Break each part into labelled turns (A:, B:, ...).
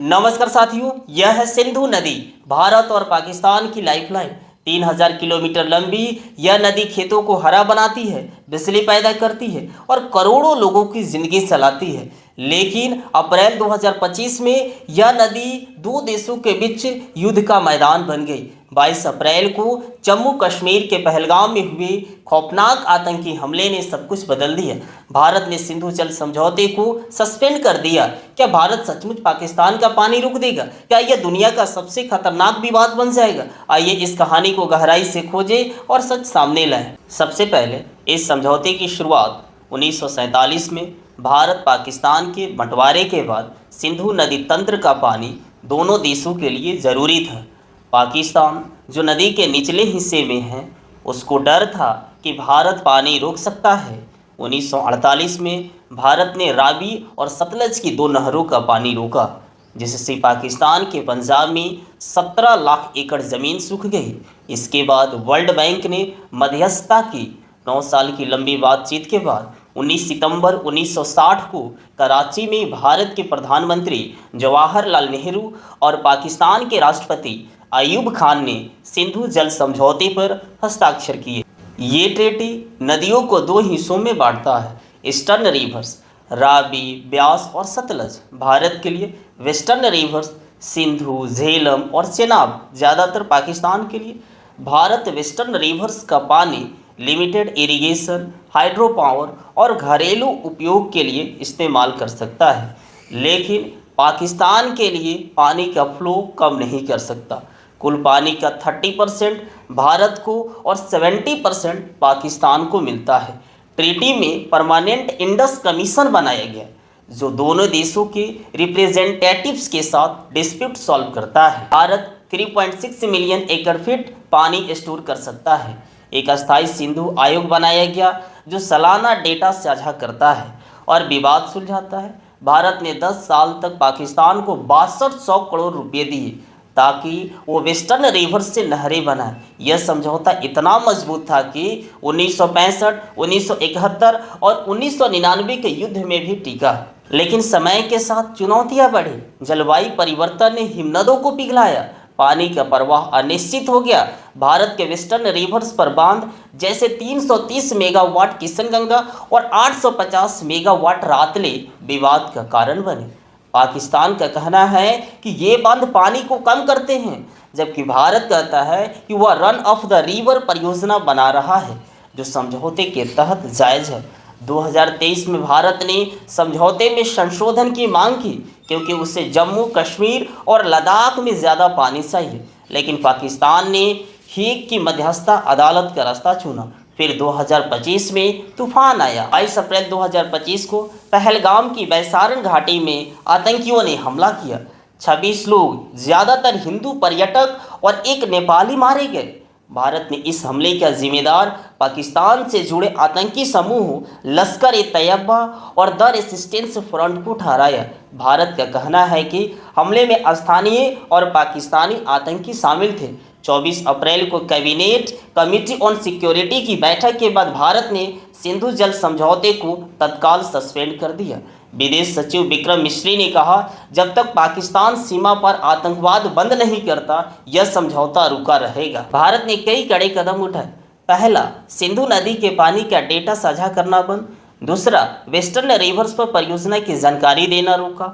A: नमस्कार साथियों, यह है सिंधु नदी, भारत और पाकिस्तान की लाइफलाइन। 3000 किलोमीटर लंबी यह नदी खेतों को हरा बनाती है, बिजली पैदा करती है और करोड़ों लोगों की जिंदगी चलाती है। लेकिन अप्रैल 2025 में यह नदी दो देशों के बीच युद्ध का मैदान बन गई। 22 अप्रैल को जम्मू कश्मीर के पहलगाम में हुए खौफनाक आतंकी हमले ने सब कुछ बदल दिया। भारत ने सिंधु जल समझौते को सस्पेंड कर दिया। क्या भारत सचमुच पाकिस्तान का पानी रोक देगा? क्या यह दुनिया का सबसे खतरनाक विवाद बन जाएगा? आइए इस कहानी को गहराई से खोजें और सच सामने लाएं। सबसे पहले इस समझौते की शुरुआत 1947 में भारत पाकिस्तान के बंटवारे के बाद सिंधु नदी तंत्र का पानी दोनों देशों के लिए ज़रूरी था। पाकिस्तान जो नदी के निचले हिस्से में है, उसको डर था कि भारत पानी रोक सकता है। 1948 में भारत ने रावी और सतलज की दो नहरों का पानी रोका, जिससे पाकिस्तान के पंजाब में 17 लाख एकड़ ज़मीन सूख गई। इसके बाद वर्ल्ड बैंक ने मध्यस्थता की। 9 साल की लंबी बातचीत के बाद 19 सितंबर 1960 को कराची में भारत के प्रधानमंत्री जवाहरलाल नेहरू और पाकिस्तान के राष्ट्रपति अयूब खान ने सिंधु जल समझौते पर हस्ताक्षर किए। ये ट्रीटी नदियों को दो हिस्सों में बांटता है, ईस्टर्न रिवर्स रावी, ब्यास और सतलज भारत के लिए, वेस्टर्न रिवर्स सिंधु, झेलम और चेनाब ज़्यादातर पाकिस्तान के लिए। भारत वेस्टर्न रिवर्स का पानी लिमिटेड इरिगेशन, हाइड्रो पावर और घरेलू उपयोग के लिए इस्तेमाल कर सकता है, लेकिन पाकिस्तान के लिए पानी का फ्लो कम नहीं कर सकता। कुल पानी का 30% भारत को और 70% पाकिस्तान को मिलता है। ट्रीटी में परमानेंट इंडस कमीशन बनाया गया, जो दोनों देशों के रिप्रेजेंटेटिव्स के साथ डिस्प्यूट सॉल्व करता है। भारत 3.6 मिलियन एकड़ फीट पानी स्टोर कर सकता है। एक अस्थायी सिंधु आयोग बनाया गया, जो सालाना डेटा साझा करता है और विवाद सुलझाता है। भारत ने 10 साल तक पाकिस्तान को 6200 करोड़ रुपए दिए ताकि वो वेस्टर्न रिवर्स से नहरें बनाए। यह समझौता इतना मजबूत था कि 1965, 1971 और 1999 के युद्ध में भी टिका। लेकिन समय के साथ चुनौतियां बढ़ी। जलवायु परिवर्तन ने हिमनदों को पिघलाया, पानी का प्रवाह अनिश्चित हो गया। भारत के वेस्टर्न रिवर्स पर बांध जैसे 330 मेगावाट किशनगंगा और 850 मेगावाट रातले विवाद का कारण बने। पाकिस्तान का कहना है कि ये बांध पानी को कम करते हैं, जबकि भारत कहता है कि वह रन ऑफ द रिवर परियोजना बना रहा है, जो समझौते के तहत जायज़ है। 2023 में भारत ने समझौते में संशोधन की मांग की, क्योंकि उसे जम्मू कश्मीर और लद्दाख में ज़्यादा पानी चाहिए। लेकिन पाकिस्तान ने हेग की मध्यस्थता अदालत का रास्ता चुना। फिर 2025 में तूफान आया। 22 अप्रैल 2025 को पहलगाम की बैसारन घाटी में आतंकियों ने हमला किया। 26 लोग, ज़्यादातर हिंदू पर्यटक और एक नेपाली मारे गए। भारत ने इस हमले का जिम्मेदार पाकिस्तान से जुड़े आतंकी समूह लश्कर-ए-तैयबा और द रेसिस्टेंस फ्रंट को ठहराया। भारत का कहना है कि हमले में स्थानीय और पाकिस्तानी आतंकी शामिल थे। 24 अप्रैल को कैबिनेट कमिटी ऑन सिक्योरिटी की बैठक के बाद भारत ने सिंधु जल समझौते को तत्काल सस्पेंड कर दिया। विदेश सचिव विक्रम मिश्री ने कहा, जब तक पाकिस्तान सीमा पर आतंकवाद बंद नहीं करता, यह समझौता रुका रहेगा। भारत ने कई कड़े कदम उठाए। पहला, सिंधु नदी के पानी का डेटा साझा करना बंद। दूसरा, वेस्टर्न रिवर्स पर परियोजना की जानकारी देना रोका।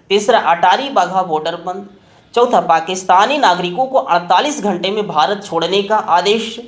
A: तीसरा, अटारी वाघा बॉर्डर बंद। चौथा, पाकिस्तानी नागरिकों को 48 घंटे में भारत छोड़ने का आदेश।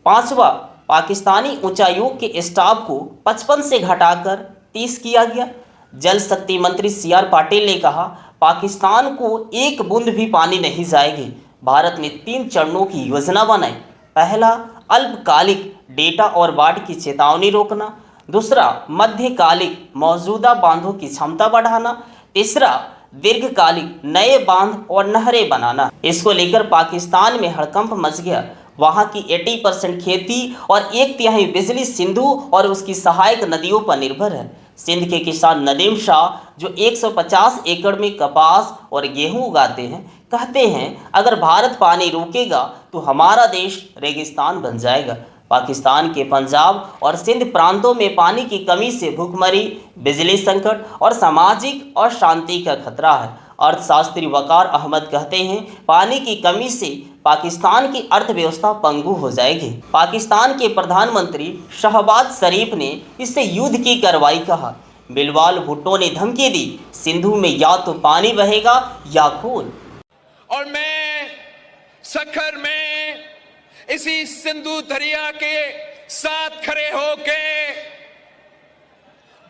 A: पांचवा, पाकिस्तानी उच्चायोग के स्टाफ को 55 से घटाकर 30 किया गया। जल शक्ति मंत्री CR पाटिल ने कहा, पाकिस्तान को एक बूंद भी पानी नहीं जाएगी। भारत ने 3 चरणों की योजना बनाई। पहला, अल्पकालिक डेटा और बाढ़ की चेतावनी रोकना। दूसरा, मध्यकालिक मौजूदा बांधों की क्षमता बढ़ाना। तीसरा, दीर्घकालिक नए बांध और नहरें बनाना। इसको लेकर पाकिस्तान में हड़कंप मच गया। वहां की 80% खेती और 1/3 बिजली सिंधु और उसकी सहायक नदियों पर निर्भर है। सिंध के किसान नदीम शाह, जो 150 एकड़ में कपास और गेहूं उगाते हैं, कहते हैं, अगर भारत पानी रोकेगा तो हमारा देश रेगिस्तान बन जाएगा। पाकिस्तान के पंजाब और सिंध प्रांतों में पानी की कमी से भूखमरी, बिजली संकट और सामाजिक अशांति का खतरा है। अर्थशास्त्री वकार अहमद कहते हैं, पानी की कमी से पाकिस्तान की अर्थव्यवस्था पंगु हो जाएगी। पाकिस्तान के प्रधानमंत्री शहबाज शरीफ ने इससे युद्ध की कार्रवाई कहा। बिलवाल भुट्टो ने धमकी दी, सिंधु में या तो पानी बहेगा या खून।
B: और मैं सखर में इसी सिंधु दरिया के साथ खड़े होके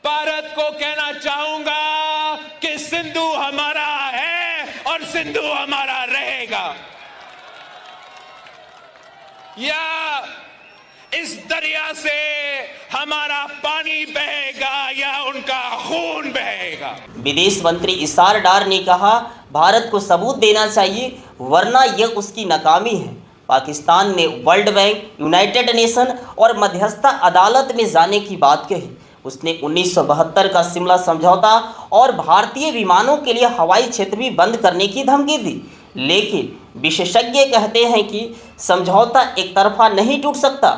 B: भारत को कहना चाहूंगा कि सिंधु हमारा है और सिंधु हमारा रहेगा। या इस दरिया से हमारा पानी बहेगा या उनका खून बहेगा।
A: विदेश मंत्री इसार डार ने कहा, भारत को सबूत देना चाहिए वरना यह उसकी नाकामी है। पाकिस्तान ने वर्ल्ड बैंक, यूनाइटेड नेशन और मध्यस्थता अदालत में जाने की बात कही। उसने 1972 का शिमला समझौता और भारतीय विमानों के लिए हवाई क्षेत्र भी बंद करने की धमकी दी। लेकिन विशेषज्ञ कहते हैं कि समझौता एक तरफा नहीं टूट सकता,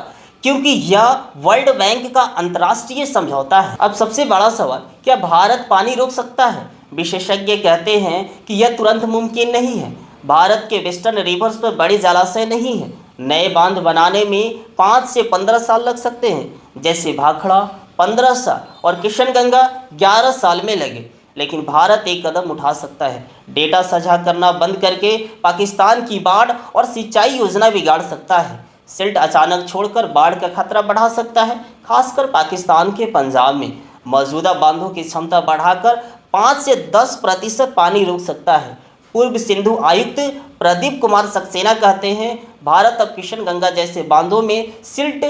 A: क्योंकि यह वर्ल्ड बैंक का अंतर्राष्ट्रीय समझौता है। अब सबसे बड़ा सवाल, क्या भारत पानी रोक सकता है? विशेषज्ञ कहते हैं कि यह तुरंत मुमकिन नहीं है। भारत के वेस्टर्न रिवर्स पर बड़े जलाशय नहीं है। नए बांध बनाने में 5 से 15 साल लग सकते हैं, जैसे भाखड़ा 15 साल और किशनगंगा 11 साल में लगे। लेकिन भारत एक कदम उठा सकता है। डेटा साझा करना बंद करके पाकिस्तान की बाढ़ और सिंचाई योजना बिगाड़ सकता है। सिल्ट अचानक छोड़कर बाढ़ का खतरा बढ़ा सकता है, खासकर पाकिस्तान के पंजाब में। मौजूदा बांधों की क्षमता बढ़ाकर 5 से 10% पानी रोक सकता है। पूर्व सिंधु आयुक्त प्रदीप कुमार सक्सेना कहते हैं, भारत अब किशनगंगा जैसे बांधों में सिल्ट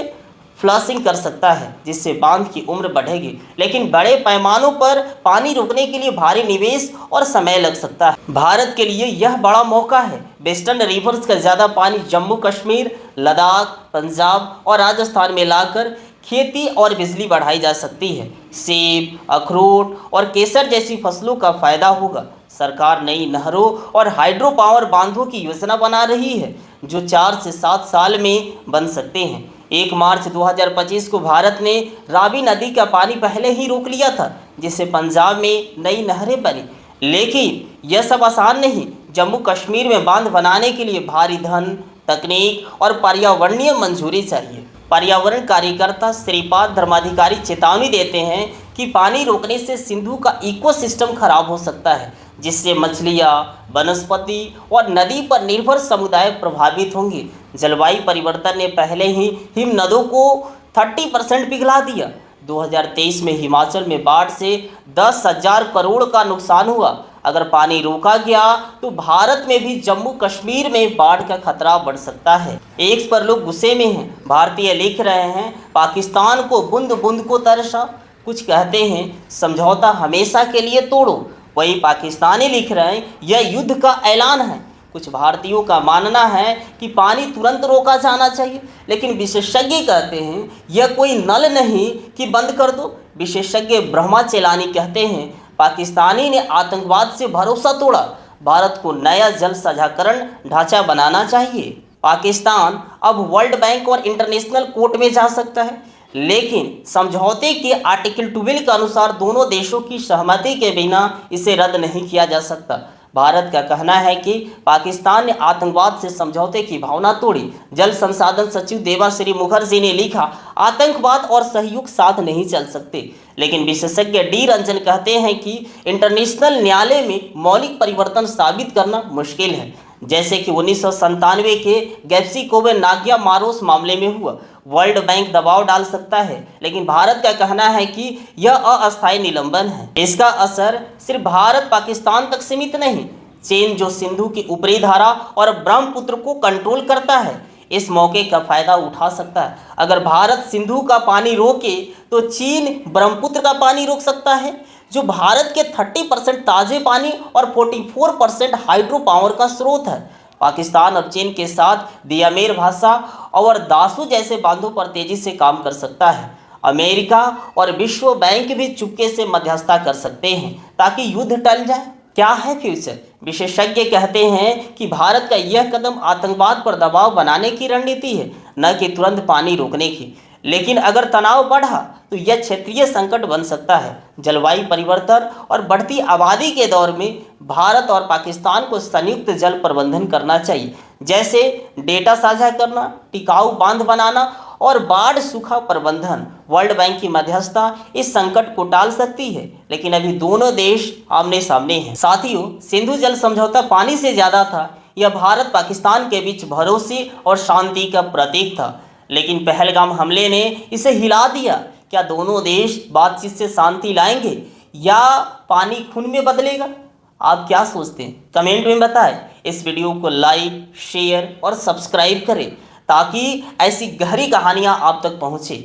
A: फ्लशिंग कर सकता है, जिससे बांध की उम्र बढ़ेगी। लेकिन बड़े पैमानों पर पानी रोकने के लिए भारी निवेश और समय लग सकता है। भारत के लिए यह बड़ा मौका है। वेस्टर्न रिवर्स का ज़्यादा पानी जम्मू कश्मीर, लद्दाख, पंजाब और राजस्थान में लाकर खेती और बिजली बढ़ाई जा सकती है। सेब, अखरोट और केसर जैसी फसलों का फायदा होगा। सरकार नई नहरों और हाइड्रो पावर बांधों की योजना बना रही है, जो 4 से 7 साल में बन सकते हैं। 1 मार्च 2025 को भारत ने रावी नदी का पानी पहले ही रोक लिया था, जिससे पंजाब में नई नहरें बनी। लेकिन यह सब आसान नहीं। जम्मू कश्मीर में बांध बनाने के लिए भारी धन, तकनीक और पर्यावरणीय मंजूरी चाहिए। पर्यावरण कार्यकर्ता श्रीपाद धर्माधिकारी चेतावनी देते हैं कि पानी रोकने से सिंधु का इकोसिस्टम खराब हो सकता है, जिससे मछलियाँ, वनस्पति और नदी पर निर्भर समुदाय प्रभावित होंगे। जलवायु परिवर्तन ने पहले ही हिम नदों को 30% पिघला दिया। 2023 में हिमाचल में बाढ़ से 10,000 करोड़ का नुकसान हुआ। अगर पानी रोका गया तो भारत में भी जम्मू कश्मीर में बाढ़ का खतरा बढ़ सकता है। एक्स पर लोग गुस्से में हैं। भारतीय लिख रहे हैं, पाकिस्तान को बूंद बूंद को तरसा। कुछ कहते हैं, समझौता हमेशा के लिए तोड़ो। वही पाकिस्तानी लिख रहे हैं, यह युद्ध का ऐलान है। कुछ भारतीयों का मानना है कि पानी तुरंत रोका जाना चाहिए, लेकिन विशेषज्ञ कहते हैं यह कोई नल नहीं कि बंद कर दो। विशेषज्ञ ब्रह्मा चेलानी कहते हैं, पाकिस्तानी ने आतंकवाद से भरोसा तोड़ा। भारत को नया जल साझाकरण ढांचा बनाना चाहिए। पाकिस्तान अब वर्ल्ड बैंक और इंटरनेशनल कोर्ट में जा सकता है, लेकिन समझौते के आर्टिकल 12 के अनुसार दोनों देशों की सहमति के बिना इसे रद्द नहीं किया जा सकता। भारत का कहना है कि पाकिस्तान ने आतंकवाद से समझौते की भावना तोड़ी। जल संसाधन सचिव देवाश्री मुखर्जी ने लिखा, आतंकवाद और सहयोग साथ नहीं चल सकते। लेकिन विशेषज्ञ डी रंजन कहते हैं कि इंटरनेशनल न्यायालय में मौलिक परिवर्तन साबित करना मुश्किल है, जैसे कि 1997 के गैप्सिकोवे नागिया मारोस मामले में हुआ। वर्ल्ड बैंक दबाव डाल सकता है, लेकिन भारत का कहना है कि यह अस्थायी निलंबन है। इसका असर सिर्फ भारत पाकिस्तान तक सीमित नहीं। चीन, जो सिंधु की ऊपरी धारा और ब्रह्मपुत्र को कंट्रोल करता है, इस मौके का फायदा उठा सकता है। अगर भारत सिंधु का पानी रोके तो चीन ब्रह्मपुत्र का पानी रोक सकता है, जो भारत के 30% ताजे पानी और 44% हाइड्रो पावर का स्रोत है। पाकिस्तान अब चीन के साथ दियामेर भाषा और दासू जैसे बांधों पर तेजी से काम कर सकता है। अमेरिका और विश्व बैंक भी चुपके से मध्यस्थता कर सकते हैं ताकि युद्ध टल जाए। क्या है फ्यूचर? विशेषज्ञ कहते हैं कि भारत का यह कदम आतंकवाद पर दबाव बनाने की रणनीति है, न कि तुरंत पानी रोकने की। लेकिन अगर तनाव बढ़ा तो यह क्षेत्रीय संकट बन सकता है। जलवायु परिवर्तन और बढ़ती आबादी के दौर में भारत और पाकिस्तान को संयुक्त जल प्रबंधन करना चाहिए, जैसे डेटा साझा करना, टिकाऊ बांध बनाना और बाढ़ सूखा प्रबंधन। वर्ल्ड बैंक की मध्यस्थता इस संकट को टाल सकती है, लेकिन अभी दोनों देश आमने सामने हैं। साथियों, सिंधु जल समझौता पानी से ज्यादा था। यह भारत पाकिस्तान के बीच भरोसे और शांति का प्रतीक था, लेकिन पहलगाम हमले ने इसे हिला दिया। क्या दोनों देश बातचीत से शांति लाएंगे या पानी खून में बदलेगा? आप क्या सोचते हैं? कमेंट में बताएं। इस वीडियो को लाइक, शेयर और सब्सक्राइब करें ताकि ऐसी गहरी कहानियां आप तक पहुंचे।